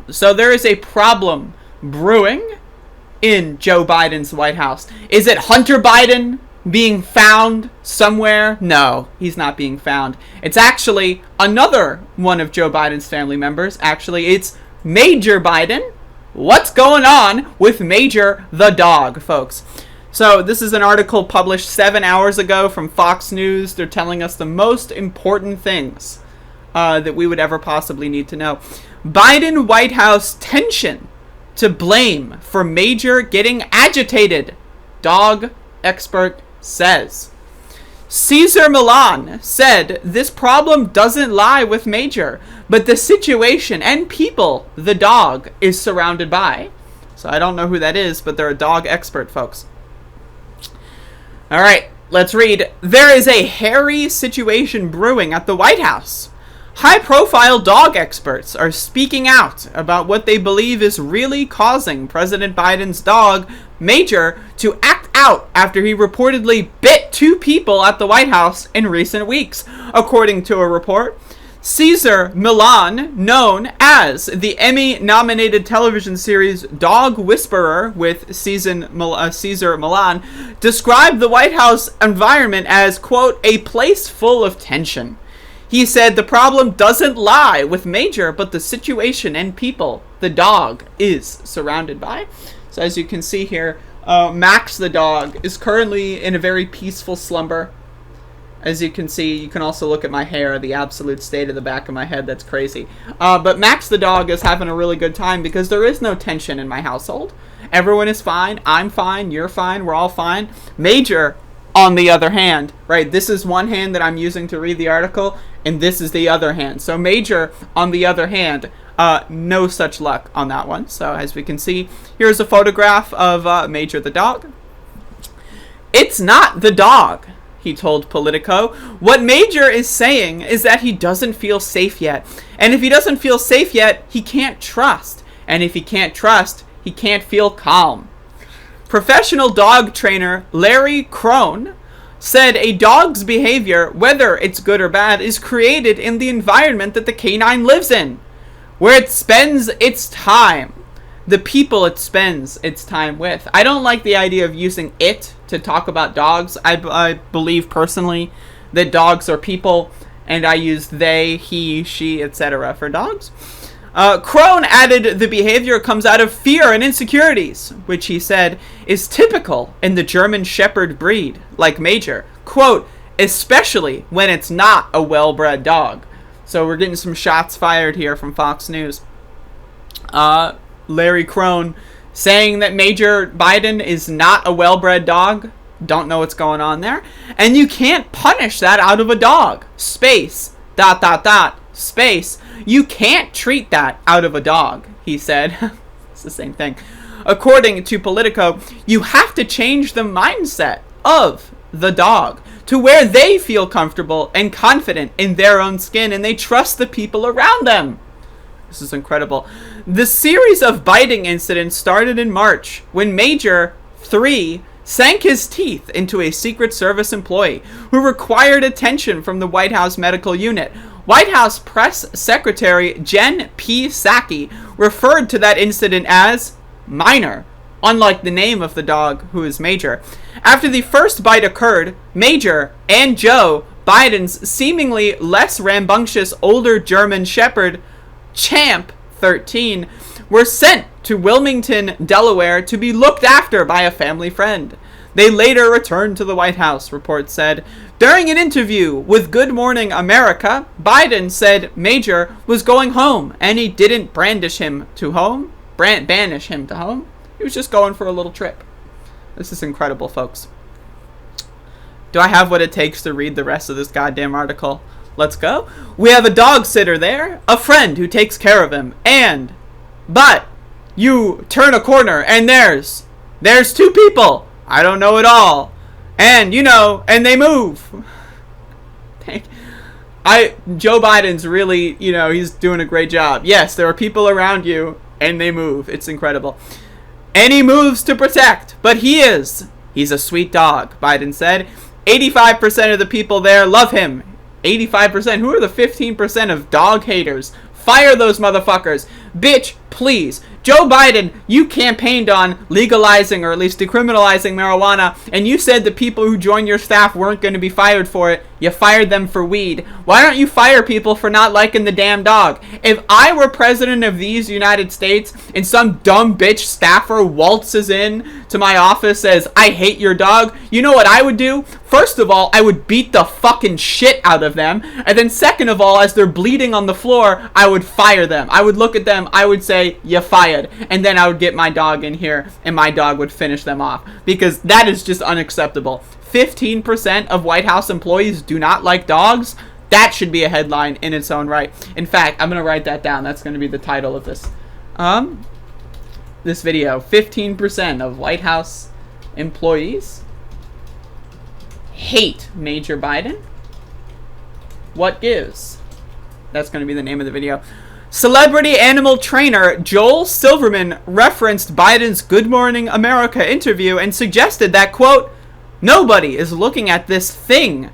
So there is a problem brewing in Joe Biden's White House. Is it Hunter Biden being found somewhere? No, he's not being found. It's actually another one of Joe Biden's family members. Actually, it's Major Biden. What's going on with Major the dog, folks? So this is an article published 7 hours ago from Fox News. They're telling us the most important things that we would ever possibly need to know. Biden White House tension to blame for Major getting agitated, dog expert says. Cesar Millan said this problem doesn't lie with Major, but the situation and people the dog is surrounded by. So I don't know who that is, but they're a dog expert, folks. All right, let's read. There is a hairy situation brewing at the White House. High-profile dog experts are speaking out about what they believe is really causing President Biden's dog, Major, to act out after he reportedly bit 2 people at the White House in recent weeks, according to a report. Cesar Millan, known as the Emmy-nominated television series Dog Whisperer with Cesar Millan, described the White House environment as, quote, a place full of tension. He said the problem doesn't lie with Major, but the situation and people the dog is surrounded by. So as you can see here, Max the dog is currently in a very peaceful slumber. As you can see, you can also look at my hair, the absolute state of the back of my head. That's crazy. But Max the dog is having a really good time because there is no tension in my household. Everyone is fine. I'm fine. You're fine. We're all fine. Major, on the other hand, right, this is one hand that I'm using to read the article, and this is the other hand. So Major, on the other hand, no such luck on that one. So as we can see, here's a photograph of Major the dog. It's not the dog, he told Politico. What Major is saying is that he doesn't feel safe yet. And if he doesn't feel safe yet, he can't trust. And if he can't trust, he can't feel calm. Professional dog trainer Larry Crone said a dog's behavior, whether it's good or bad, is created in the environment that the canine lives in, where it spends its time, the people it spends its time with. I don't like the idea of using it to talk about dogs. I believe personally that dogs are people, and I use they, he, she, etc. for dogs. Crone added the behavior comes out of fear and insecurities, which he said is typical in the German Shepherd breed, like Major. Quote, especially when it's not a well-bred dog. So we're getting some shots fired here from Fox News. Larry Crone saying that Major Biden is not a well-bred dog. Don't know what's going on there. And you can't punish that out of a dog. Space, ... space. You can't treat that out of a dog, he said. It's the same thing. According to Politico, you have to change the mindset of the dog to where they feel comfortable and confident in their own skin and they trust the people around them. This is incredible. The series of biting incidents started in March when Major 3 sank his teeth into a Secret Service employee who required attention from the White House medical unit. White House Press Secretary Jen P. Psaki referred to that incident as minor, unlike the name of the dog, who is Major. After the first bite occurred, Major and Joe Biden's seemingly less rambunctious older German Shepherd, Champ 13, were sent to Wilmington, Delaware to be looked after by a family friend. They later returned to the White House, reports said. During an interview with Good Morning America, Biden said Major was going home and he didn't banish him to home. He was just going for a little trip. This is incredible, folks. Do I have what it takes to read the rest of this goddamn article? Let's go. We have a dog sitter there, a friend who takes care of him, but you turn a corner and there's 2 people. I don't know it all. And, and they move. Joe Biden's really, he's doing a great job. Yes, there are people around you, and they move. It's incredible. And he moves to protect, but he's a sweet dog, Biden said. 85% of the people there love him. 85%? Who are the 15% of dog haters? Fire those motherfuckers. Bitch, please. Joe Biden, you campaigned on legalizing or at least decriminalizing marijuana, and you said the people who joined your staff weren't going to be fired for it. You fired them for weed. Why don't you fire people for not liking the damn dog? If I were president of these United States and some dumb bitch staffer waltzes in to my office, says, I hate your dog, you know what I would do? First of all, I would beat the fucking shit out of them. And then second of all, as they're bleeding on the floor, I would fire them. I would look at them, I would say, you fired. And then I would get my dog in here and my dog would finish them off. Because that is just unacceptable. 15% of White House employees do not like dogs. That should be a headline in its own right. In fact, I'm going to write that down. That's going to be the title of this video. 15% of White House employees hate Major Biden. What gives? That's going to be the name of the video. Celebrity animal trainer Joel Silverman referenced Biden's Good Morning America interview and suggested that, quote, nobody is looking at this thing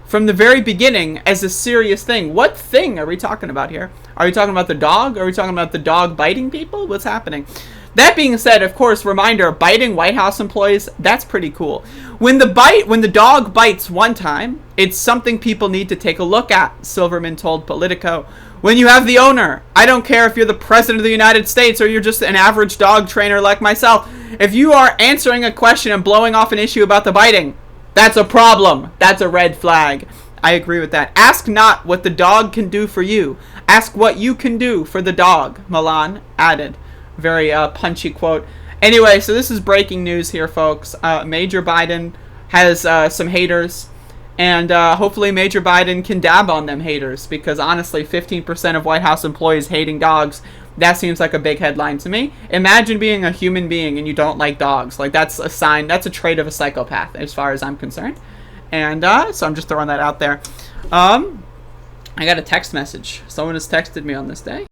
from the very beginning as a serious thing. What thing are we talking about here? Are we talking about the dog? Are we talking about the dog biting people? What's happening? That being said, of course, reminder, biting White House employees, that's pretty cool. When the dog bites one time, it's something people need to take a look at, Silverman told Politico. When you have the owner, I don't care if you're the president of the United States or you're just an average dog trainer like myself, if you are answering a question and blowing off an issue about the biting, that's a problem. That's a red flag. I agree with that. Ask not what the dog can do for you. Ask what you can do for the dog, Milan added. Very punchy quote. Anyway, so this is breaking news here, folks. Major Biden has some haters. And hopefully Major Biden can dab on them haters. Because honestly, 15% of White House employees hating dogs, that seems like a big headline to me. Imagine being a human being and you don't like dogs. Like, that's a sign, that's a trait of a psychopath as far as I'm concerned. And so I'm just throwing that out there. I got a text message. Someone has texted me on this day.